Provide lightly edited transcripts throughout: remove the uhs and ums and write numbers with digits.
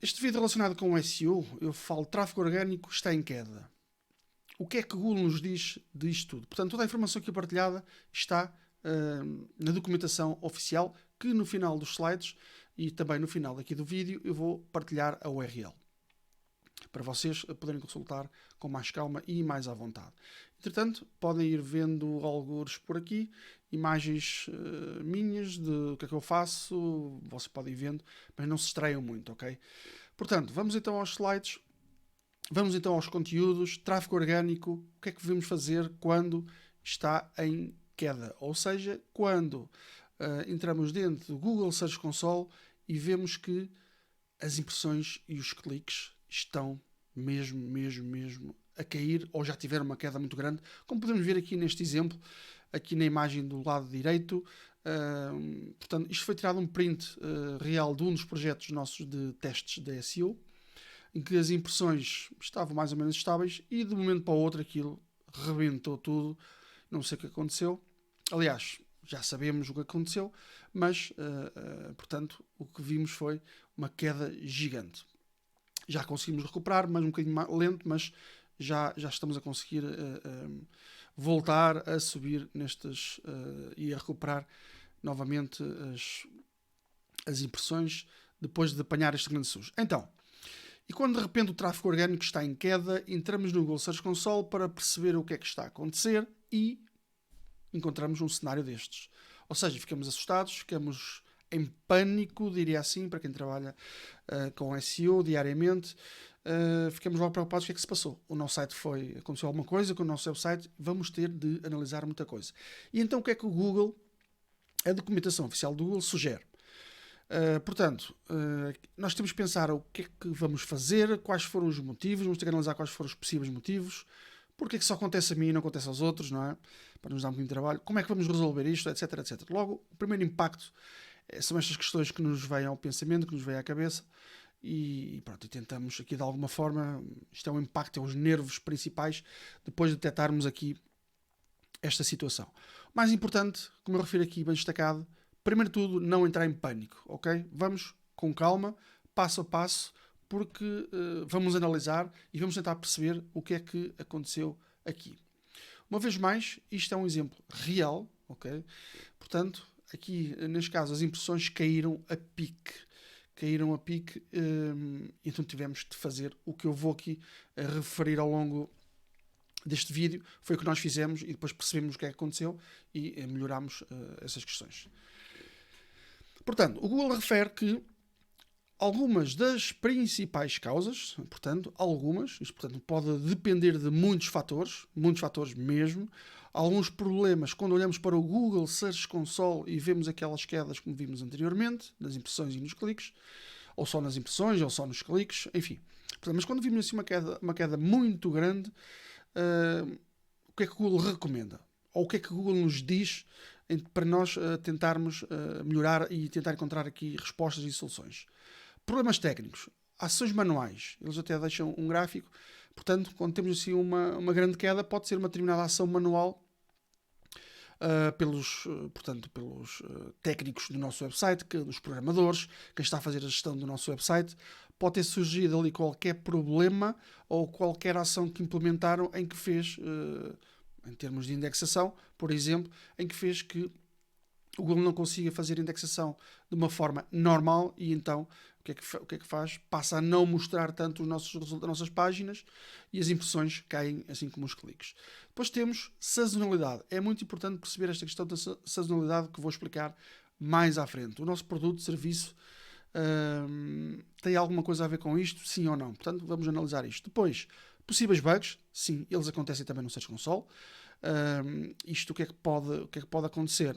Este vídeo relacionado com o SEO, eu falo tráfego orgânico está em queda. O que é que o Google nos diz disto tudo? Portanto, toda a informação aqui partilhada está na documentação oficial, que no final dos slides e também no final aqui do vídeo eu vou partilhar a URL para vocês poderem consultar com mais calma e mais à vontade. Entretanto, podem ir vendo algures por aqui, imagens minhas de o que é que eu faço, vocês podem ir vendo, mas não se distraiam muito, ok? Portanto, vamos então aos slides, vamos então aos conteúdos, tráfego orgânico, o que é que devemos fazer quando está em queda, ou seja, quando entramos dentro do Google Search Console e vemos que as impressões e os cliques estão mesmo a cair ou já tiveram uma queda muito grande, como podemos ver aqui neste exemplo, aqui na imagem do lado direito. Portanto, isto foi tirado um print real de um dos projetos nossos de testes da SEO, em que as impressões estavam mais ou menos estáveis e de um momento para o outro aquilo rebentou tudo, não sei o que aconteceu. Aliás, já sabemos o que aconteceu, mas, portanto, o que vimos foi uma queda gigante. Já conseguimos recuperar, mas um bocadinho mais lento, mas já estamos a conseguir voltar a subir nestes e a recuperar novamente as impressões depois de apanhar este grande sujo. Então, e quando de repente o tráfego orgânico está em queda, entramos no Google Search Console para perceber o que é que está a acontecer e encontramos um cenário destes. Ou seja, ficamos assustados, ficamos em pânico, diria assim, para quem trabalha com SEO diariamente. Ficamos logo preocupados o que é que se passou. O nosso site aconteceu alguma coisa com o nosso website, vamos ter de analisar muita coisa. E então o que é que o Google, a documentação oficial do Google sugere? Portanto, nós temos que pensar o que é que vamos fazer, quais foram os motivos, vamos ter que analisar quais foram os possíveis motivos, porque é que só acontece a mim e não acontece aos outros, não é? Para nos dar muito trabalho. Como é que vamos resolver isto, etc, etc. Logo, o primeiro impacto são estas questões que nos vêm ao pensamento, que nos vêm à cabeça e pronto, e tentamos aqui de alguma forma, isto é um impacto, é os nervos principais, depois de detectarmos aqui esta situação. O mais importante, como eu refiro aqui bem destacado, primeiro de tudo, não entrar em pânico, ok? Vamos com calma, passo a passo, porque vamos analisar e vamos tentar perceber o que é que aconteceu aqui. Uma vez mais, isto é um exemplo real, ok? Portanto, aqui neste caso as impressões caíram a pique. Então tivemos de fazer o que eu vou aqui referir ao longo deste vídeo, foi o que nós fizemos e depois percebemos o que é que aconteceu e melhorámos essas questões. Portanto, o Google refere que algumas das principais causas, portanto, isto portanto, pode depender de muitos fatores mesmo. Alguns problemas, quando olhamos para o Google Search Console e vemos aquelas quedas como vimos anteriormente, nas impressões e nos cliques, ou só nas impressões, ou só nos cliques, enfim. Portanto, mas quando vimos assim uma queda muito grande, o que é que o Google recomenda? Ou o que é que o Google nos diz para nós tentarmos melhorar e tentar encontrar aqui respostas e soluções? Problemas técnicos, ações manuais, eles até deixam um gráfico, portanto, quando temos assim uma grande queda, pode ser uma determinada ação manual pelos técnicos do nosso website, dos programadores, quem está a fazer a gestão do nosso website, pode ter surgido ali qualquer problema ou qualquer ação que implementaram em que fez, em termos de indexação, por exemplo, em que fez que o Google não consiga fazer indexação de uma forma normal e então o que é que faz? Passa a não mostrar tanto os nossos resultados, as nossas páginas e as impressões caem assim como os cliques. Depois temos sazonalidade. É muito importante perceber esta questão da sazonalidade que vou explicar mais à frente. O nosso produto, serviço, tem alguma coisa a ver com isto? Sim ou não? Portanto, vamos analisar isto. Depois, possíveis bugs. Sim, eles acontecem também no Search Console. Isto o que é que pode acontecer?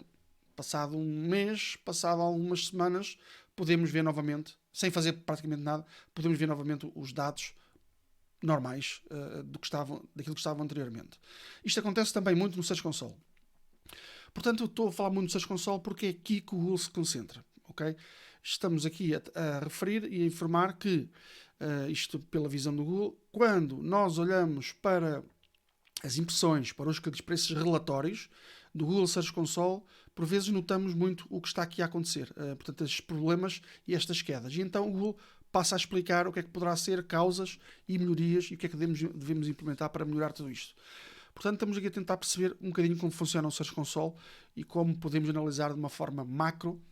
Passado um mês, passado algumas semanas, podemos ver novamente, sem fazer praticamente nada, podemos ver novamente os dados normais daquilo que estavam anteriormente. Isto acontece também muito no Search Console. Portanto, eu estou a falar muito no Search Console porque é aqui que o Google se concentra. Okay? Estamos aqui a referir e a informar que, isto pela visão do Google, quando nós olhamos para as impressões, para os cliques, para esses relatórios do Google Search Console, por vezes notamos muito o que está aqui a acontecer. Portanto, estes problemas e estas quedas. E então o Google passa a explicar o que é que poderá ser causas e melhorias e o que é que devemos implementar para melhorar tudo isto. Portanto, estamos aqui a tentar perceber um bocadinho como funciona o Search Console e como podemos analisar de uma forma macro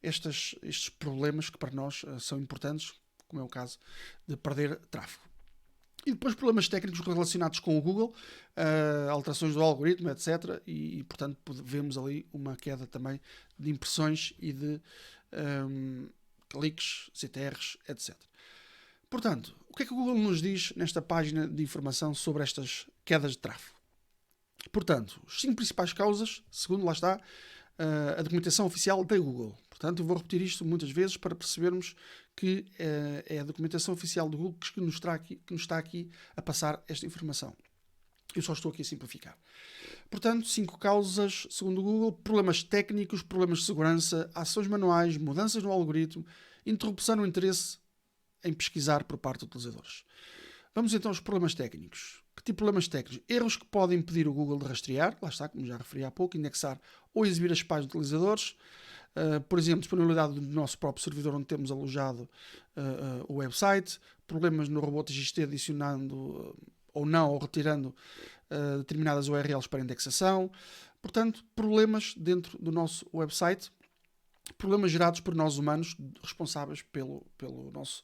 estes problemas que para nós são importantes, como é o caso de perder tráfego. E depois problemas técnicos relacionados com o Google, alterações do algoritmo, etc. Portanto, vemos ali uma queda também de impressões e de cliques, CTRs, etc. Portanto, o que é que o Google nos diz nesta página de informação sobre estas quedas de tráfego? Portanto, as 5 principais causas, segundo lá está, a documentação oficial da Google. Portanto, eu vou repetir isto muitas vezes para percebermos que é a documentação oficial do Google que nos está aqui a passar esta informação. Eu só estou aqui a simplificar. Portanto, 5 causas, segundo o Google: problemas técnicos, problemas de segurança, ações manuais, mudanças no algoritmo, interrupção no interesse em pesquisar por parte de utilizadores. Vamos então aos problemas técnicos. Que tipo de problemas técnicos? Erros que podem impedir o Google de rastrear, lá está, como já referi há pouco, indexar ou exibir as páginas de utilizadores. Por exemplo, disponibilidade do nosso próprio servidor onde temos alojado o website, problemas no robô TXT adicionando ou não, ou retirando determinadas URLs para indexação. Portanto, problemas dentro do nosso website, problemas gerados por nós humanos responsáveis pelo nosso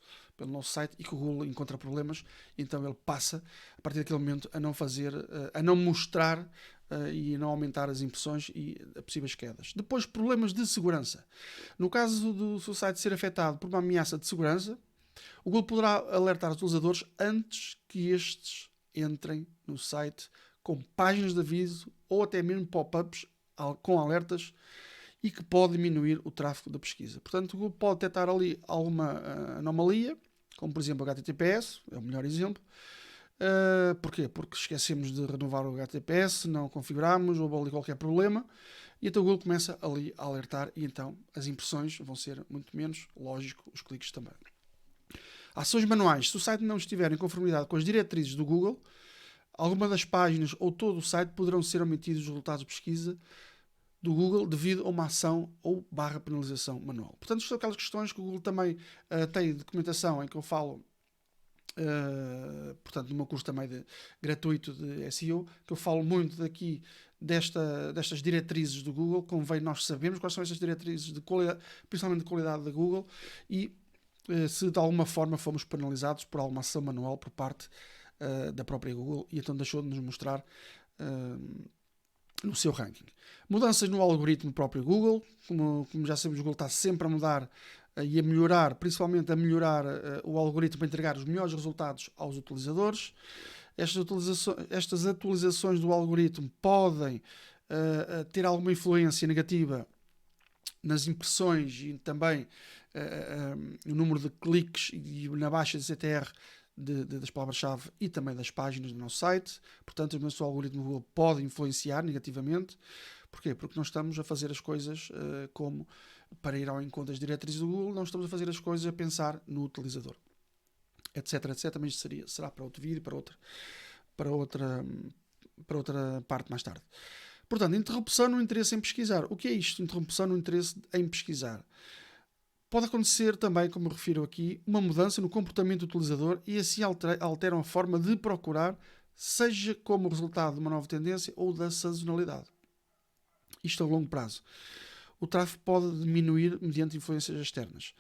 site, e que o Google encontra problemas, então ele passa, a partir daquele momento, a não fazer, a não mostrar e a não aumentar as impressões e possíveis quedas. Depois, problemas de segurança. No caso do seu site ser afetado por uma ameaça de segurança, o Google poderá alertar os utilizadores antes que estes entrem no site com páginas de aviso ou até mesmo pop-ups com alertas, e que pode diminuir o tráfego da pesquisa. Portanto, o Google pode detectar ali alguma anomalia, como por exemplo o HTTPS, é o melhor exemplo. Porquê? Porque esquecemos de renovar o HTTPS, não configuramos, houve ali qualquer problema, e então o Google começa ali a alertar, e então as impressões vão ser muito menos, lógico, os cliques também. Ações manuais. Se o site não estiver em conformidade com as diretrizes do Google, alguma das páginas ou todo o site poderão ser omitidos os resultados de pesquisa do Google devido a uma ação ou penalização manual. Portanto, são aquelas questões que o Google também tem documentação em que eu falo, portanto, no meu curso também gratuito de SEO, que eu falo muito daqui destas diretrizes do Google. Convém nós sabermos quais são estas diretrizes, de qualidade, principalmente de qualidade da Google, e se de alguma forma fomos penalizados por alguma ação manual por parte da própria Google, e então deixou de nos mostrar no seu ranking. Mudanças no algoritmo do próprio Google, como já sabemos, o Google está sempre a mudar e a melhorar, principalmente a melhorar o algoritmo para entregar os melhores resultados aos utilizadores. Estas atualizações do algoritmo podem ter alguma influência negativa nas impressões e também no número de cliques e na baixa de CTR das palavras-chave e também das páginas do nosso site. Portanto, o nosso algoritmo Google pode influenciar negativamente. Porquê? Porque não estamos a fazer as coisas como para ir ao encontro das diretrizes do Google, não estamos a fazer as coisas a pensar no utilizador, etc, etc. Mas isto será para outro vídeo, para outra parte mais tarde. Portanto, interrupção no interesse em pesquisar. O que é isto? Interrupção no interesse em pesquisar. Pode acontecer também, como refiro aqui, uma mudança no comportamento do utilizador, e assim alteram a forma de procurar, seja como resultado de uma nova tendência ou da sazonalidade. Isto a longo prazo. O tráfego pode diminuir mediante influências externas.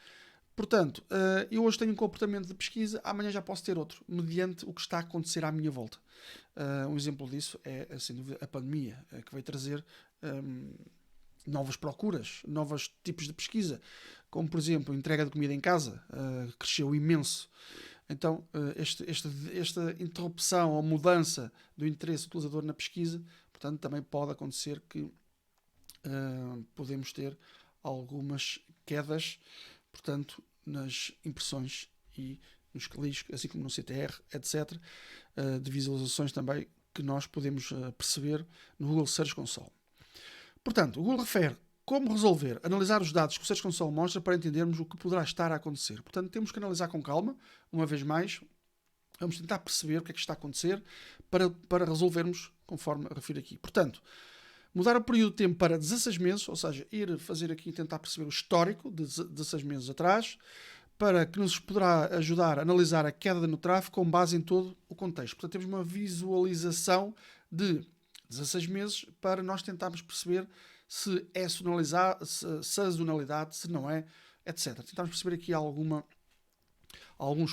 Portanto, eu hoje tenho um comportamento de pesquisa, amanhã já posso ter outro, mediante o que está a acontecer à minha volta. Um exemplo disso é, sem dúvida, a pandemia, que veio trazer novas procuras, novos tipos de pesquisa, como por exemplo a entrega de comida em casa, cresceu imenso. Então esta interrupção ou mudança do interesse do utilizador na pesquisa, portanto, também pode acontecer que podemos ter algumas quedas, portanto, nas impressões e nos cliques, assim como no CTR, etc, de visualizações também, que nós podemos perceber no Google Search Console. Portanto, o Google refere como resolver, analisar os dados que o Search Console mostra para entendermos o que poderá estar a acontecer. Portanto, temos que analisar com calma, uma vez mais, vamos tentar perceber o que é que está a acontecer para resolvermos conforme refiro aqui. Portanto, mudar o período de tempo para 16 meses, ou seja, ir fazer aqui e tentar perceber o histórico de 16 meses atrás, para que nos poderá ajudar a analisar a queda no tráfego com base em todo o contexto. Portanto, temos uma visualização de 16 meses para nós tentarmos perceber se é sazonalidade, se não é, etc. Tentarmos perceber aqui alguns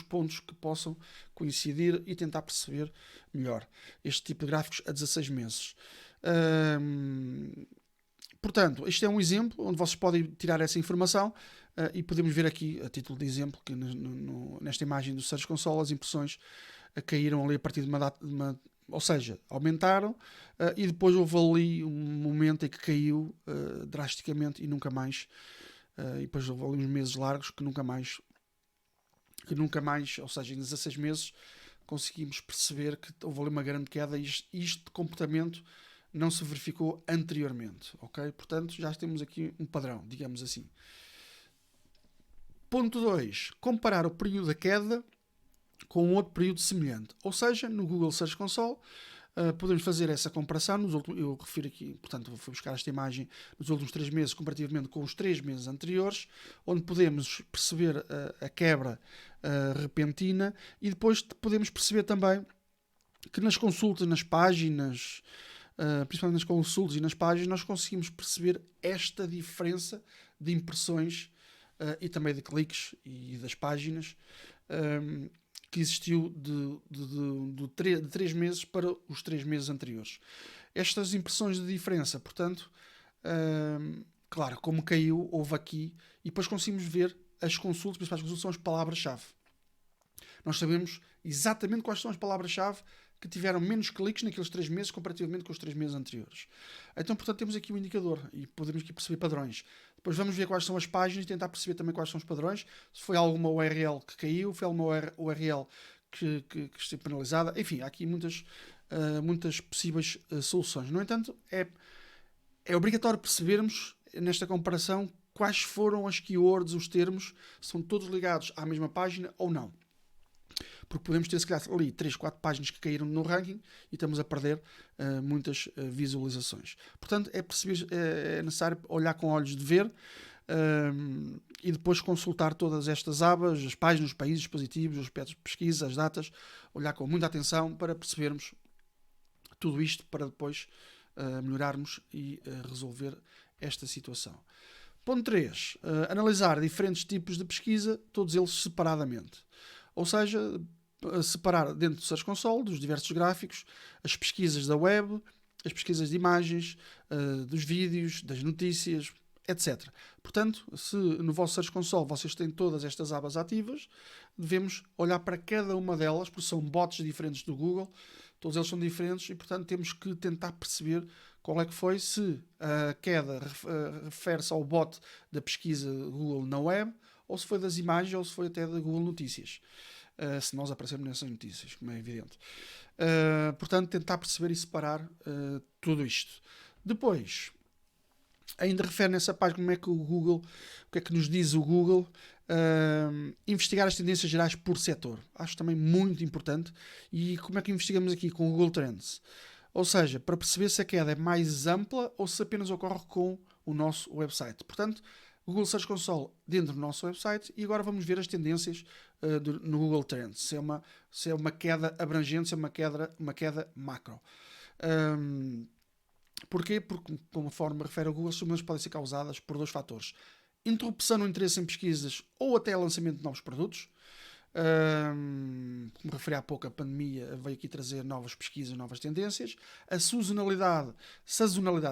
pontos que possam coincidir e tentar perceber melhor este tipo de gráficos a 16 meses. Portanto, este é um exemplo onde vocês podem tirar essa informação e podemos ver aqui, a título de exemplo, que nesta imagem do Search Console as impressões caíram ali a partir de uma data, ou seja, aumentaram e depois houve ali um momento em que caiu drasticamente e nunca mais, e depois houve ali uns meses largos que nunca mais, ou seja, em 16 meses conseguimos perceber que houve ali uma grande queda e este comportamento não se verificou anteriormente, ok? Portanto, já temos aqui um padrão, digamos assim. Ponto 2. Comparar o período da queda com outro período semelhante. Ou seja, no Google Search Console, podemos fazer essa comparação. Eu refiro aqui, portanto, vou buscar esta imagem nos últimos 3 meses, comparativamente com os 3 meses anteriores, onde podemos perceber a quebra repentina e depois podemos perceber também que nas consultas, nas páginas, principalmente nas consultas e nas páginas, nós conseguimos perceber esta diferença de impressões e também de cliques e das páginas que existiu de 3 meses para os 3 meses anteriores. Estas impressões de diferença, portanto, claro, como caiu, houve aqui, e depois conseguimos ver as consultas, principalmente as consultas são as palavras-chave. Nós sabemos exatamente quais são as palavras-chave que tiveram menos cliques naqueles 3 meses comparativamente com os 3 meses anteriores. Então, portanto, temos aqui um indicador e podemos aqui perceber padrões. Depois vamos ver quais são as páginas e tentar perceber também quais são os padrões. Se foi alguma URL que caiu, foi alguma URL que esteve penalizada. Enfim, há aqui muitas possíveis soluções. No entanto, é obrigatório percebermos nesta comparação quais foram as keywords, os termos, se são todos ligados à mesma página ou não. Porque podemos ter, se calhar, ali 3, 4 páginas que caíram no ranking e estamos a perder muitas visualizações. Portanto, é necessário olhar com olhos de ver e depois consultar todas estas abas, as páginas, os países, os dispositivos, os aspectos de pesquisa, as datas, olhar com muita atenção para percebermos tudo isto para depois melhorarmos e resolver esta situação. Ponto 3. Analisar diferentes tipos de pesquisa, todos eles separadamente. Ou seja, separar dentro do Search Console, dos diversos gráficos, as pesquisas da web, as pesquisas de imagens, dos vídeos, das notícias, etc. Portanto, se no vosso Search Console vocês têm todas estas abas ativas, devemos olhar para cada uma delas, porque são bots diferentes do Google, todos eles são diferentes e, portanto, temos que tentar perceber qual é que foi, se a queda refere-se ao bot da pesquisa Google na web, ou se foi das imagens, ou se foi até da Google Notícias. Se nós aparecermos nessas notícias, como é evidente. Portanto, tentar perceber e separar tudo isto. Depois, ainda refere nessa página como é que o Google, o que é que nos diz o Google, investigar as tendências gerais por setor. Acho também muito importante. E como é que investigamos aqui com o Google Trends? Ou seja, para perceber se a queda é mais ampla ou se apenas ocorre com o nosso website. Portanto, Google Search Console dentro do nosso website e agora vamos ver as tendências no Google Trends. Se é uma queda abrangente, se é uma queda macro. Porquê? Porque, conforme refere o Google, as submissões podem ser causadas por 2 fatores. Interrupção no interesse em pesquisas ou até lançamento de novos produtos. Como referi há pouco, a pandemia veio aqui trazer novas pesquisas, novas tendências. A sazonalidade,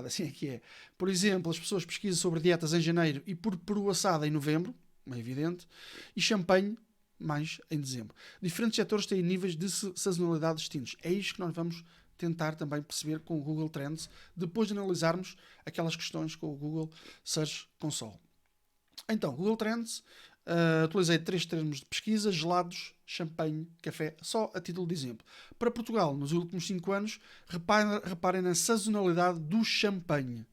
assim é que é. Por exemplo, as pessoas pesquisam sobre dietas em janeiro e por peru assada em novembro, é evidente, e champanhe mais em dezembro. Diferentes setores têm níveis de sazonalidade distintos. É isto que nós vamos tentar também perceber com o Google Trends, depois de analisarmos aquelas questões com o Google Search Console. Então, Google Trends, utilizei 3 termos de pesquisa: gelados, champanhe, café, só a título de exemplo. Para Portugal, nos últimos 5 anos, reparem na sazonalidade do champanhe.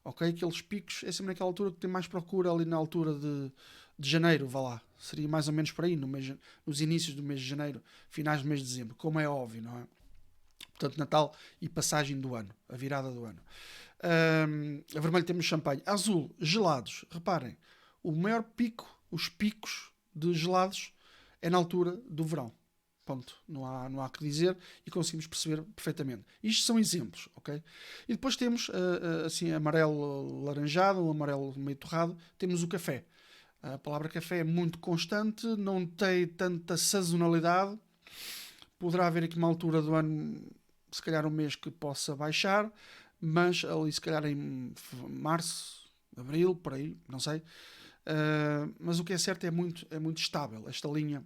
Ok? Aqueles picos, é sempre naquela altura que tem mais procura, ali na altura de janeiro, vá lá. Seria mais ou menos por aí, nos inícios do mês de janeiro, finais do mês de dezembro, como é óbvio, não é? Portanto, Natal e passagem do ano, a virada do ano. A vermelho temos champanhe. Azul, gelados. Reparem, o maior pico, os picos de gelados é na altura do verão. Ponto. Não há que dizer e conseguimos perceber perfeitamente. Isto são exemplos, ok? E depois temos, assim, amarelo laranjado, um amarelo meio torrado, temos o café. A palavra café é muito constante, não tem tanta sazonalidade. Poderá haver aqui uma altura do ano, se calhar um mês que possa baixar, mas ali se calhar em março, abril, por aí, não sei. Mas o que é certo é muito estável esta linha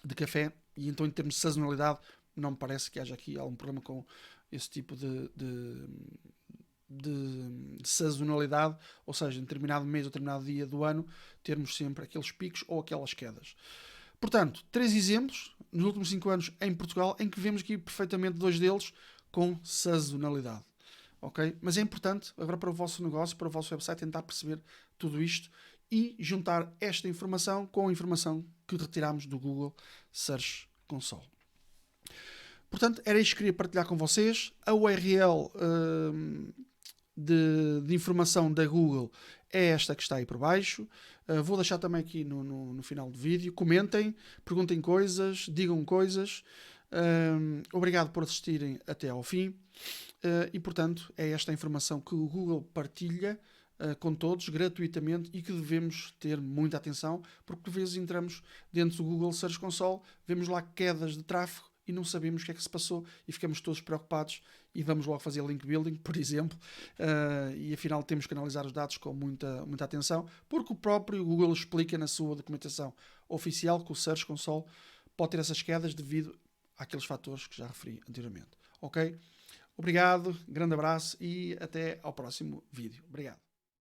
de café, e então em termos de sazonalidade não me parece que haja aqui algum problema com esse tipo de sazonalidade, ou seja, em determinado mês ou determinado dia do ano termos sempre aqueles picos ou aquelas quedas. Portanto, 3 exemplos nos últimos 5 anos em Portugal em que vemos aqui perfeitamente 2 deles com sazonalidade. Ok? Mas é importante agora para o vosso negócio, para o vosso website, tentar perceber tudo isto e juntar esta informação com a informação que retiramos do Google Search Console. Portanto, era isto que queria partilhar com vocês. A URL de informação da Google é esta que está aí por baixo. Vou deixar também aqui no final do vídeo. Comentem, perguntem coisas, digam coisas. Obrigado por assistirem até ao fim. E, portanto, é esta a informação que o Google partilha com todos, gratuitamente, e que devemos ter muita atenção, porque por vezes entramos dentro do Google Search Console, vemos lá quedas de tráfego e não sabemos o que é que se passou e ficamos todos preocupados e vamos logo fazer link building, por exemplo, e afinal temos que analisar os dados com muita atenção, porque o próprio Google explica na sua documentação oficial que o Search Console pode ter essas quedas devido àqueles fatores que já referi anteriormente. Ok? Obrigado, grande abraço e até ao próximo vídeo. Obrigado.